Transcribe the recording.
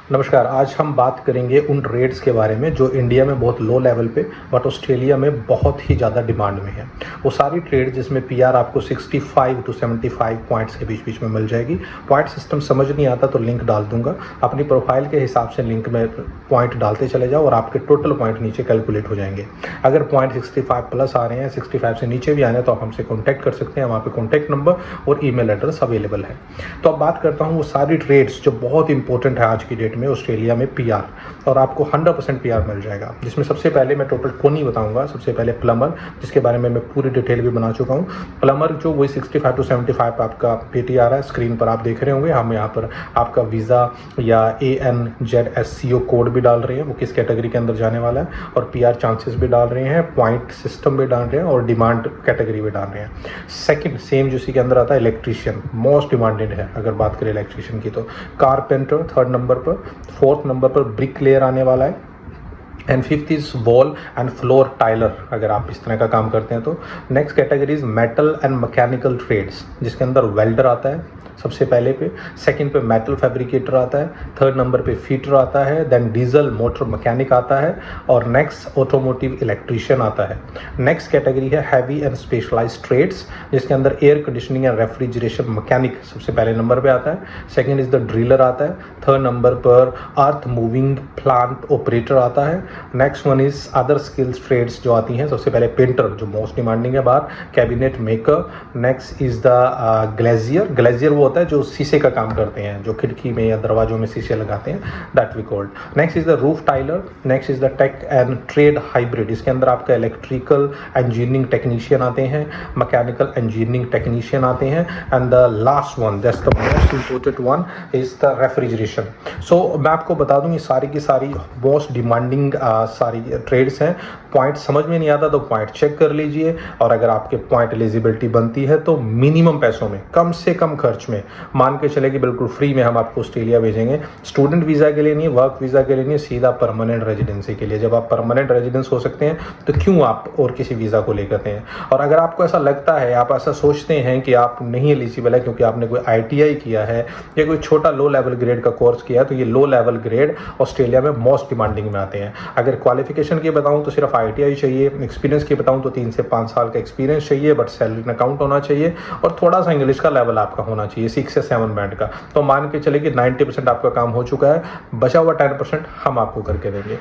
नमस्कार। आज हम बात करेंगे उन रेट्स के बारे में जो इंडिया में बहुत लो लेवल पे बट ऑस्ट्रेलिया में बहुत ही ज़्यादा डिमांड में है। वो सारी ट्रेड जिसमें पीआर आपको 65 टू 75 पॉइंट्स के बीच बीच में मिल जाएगी। पॉइंट सिस्टम समझ नहीं आता तो लिंक डाल दूंगा, अपनी प्रोफाइल के हिसाब से लिंक में पॉइंट डालते चले जाओ और आपके टोटल पॉइंट नीचे कैलकुलेट हो जाएंगे। अगर पॉइंट 65 प्लस आ रहे हैं, 65 से नीचे भी आ रहे हैं तो आप हमसे कॉन्टैक्ट कर सकते हैं। वहाँ पे कॉन्टैक्ट नंबर और ईमेल एड्रेस अवेलेबल है। तो अब बात करता हूँ वो सारी ट्रेड्स जो बहुत इंपॉर्टेंट है आज की डेट में ऑस्ट्रेलिया में पीआर, और आपको 100% पीआर मिल जाएगा। जिसमें सबसे पहले मैं टोटल 20 बताऊंगा। सबसे पहले प्लम्बर, जिसके बारे में मैं पूरी डिटेल भी बना चुका हूँ। प्लम्बर जो वही 65 टू 75 आपका पीटी आ रहा है, स्क्रीन पर आप देख रहे होंगे। हम यहाँ पर आपका वीज़ा या ANZSCO कोड भी डाल रहे हैं, वो किस कैटेगरी के अंदर जाने वाला है, और पीआर चांसेस भी डाल रहे हैं, पॉइंट सिस्टम भी डाल रहे हैं और डिमांड कैटेगरी भी डाल रहे हैं। सेकंड सेम जो इसी के अंदर आता है इलेक्ट्रीशियन, मोस्ट डिमांडेड है अगर बात करें इलेक्ट्रीशियन की। तो कारपेंटर 3rd नंबर पर, 4th नंबर पर ब्रिक लेयर आने वाला है, and 5th is wall and floor tiler अगर आप इस तरह का काम करते हैं तो। Next category is metal and mechanical trades, जिसके अंदर वेल्डर आता है सबसे पहले पे, सेकंड पे मेटल फैब्रिकेटर आता है, 3rd नंबर पे फीटर आता है, देन डीजल मोटर मैकेनिक आता है, और नेक्स्ट ऑटोमोटिव इलेक्ट्रीशियन आता है। नेक्स्ट कैटेगरी है हैवी एंड स्पेशलाइज्ड ट्रेड्स, जिसके अंदर air conditioning and refrigeration mechanic सबसे पहले नंबर पे आता है, सेकंड इज द ड्रिलर आता है, 3rd नंबर पर अर्थ मूविंग प्लांट ऑपरेटर आता है। Next one is other skills trades जो आती हैं, सबसे पहले पेंटर जो मोस्ट डिमांडिंग है बाहर, cabinet maker. Next is the glazier, glazier वो होता है जो शीशे का काम करते हैं, जो खिड़की में या दरवाजों में शीशे लगाते हैं, that we called. Next is the roof tiler. Next is the tech and trade hybrid, इसके अंदर आपका इलेक्ट्रिकल इंजीनियरिंग टेक्नीशियन आते हैं, मैकेनिकल इंजीनियरिंग टेक्नीशियन आते हैं, and the last one that's the most important one is the refrigeration. So मैं आपको बता दूं ये सारी की सारी मोस्ट डिमांडिंग सारी ट्रेड्स हैं। पॉइंट समझ में नहीं आता तो पॉइंट चेक कर लीजिए, और अगर आपके पॉइंट एलिजिबिलिटी बनती है तो मिनिमम पैसों में, कम से कम खर्च में, मान के चले कि बिल्कुल फ्री में हम आपको ऑस्ट्रेलिया भेजेंगे। स्टूडेंट वीज़ा के लिए नहीं, वर्क वीज़ा के लिए नहीं, सीधा परमानेंट रेजिडेंसी के लिए। जब आप परमानेंट रेजिडेंस हो सकते हैं तो क्यों आप और किसी वीज़ा को लेकर हैं। और अगर आपको ऐसा लगता है, आप ऐसा सोचते हैं कि आप नहीं एलिजिबल है क्योंकि आपने कोई ITI किया है या कोई छोटा लो लेवल ग्रेड का कोर्स किया है, तो ये लो लेवल ग्रेड ऑस्ट्रेलिया में मोस्ट डिमांडिंग में आते हैं। अगर क्वालिफिकेशन की बताऊं तो सिर्फ ITI चाहिए, एक्सपीरियंस की बताऊं तो 3 से 5 साल का एक्सपीरियंस चाहिए, बट सैलरी में काउंट होना चाहिए, और थोड़ा सा इंग्लिश का लेवल आपका होना चाहिए 6 से 7 बैंड का। तो मान के चले कि 90% आपका काम हो चुका है, बचा हुआ 10% हम आपको करके देंगे।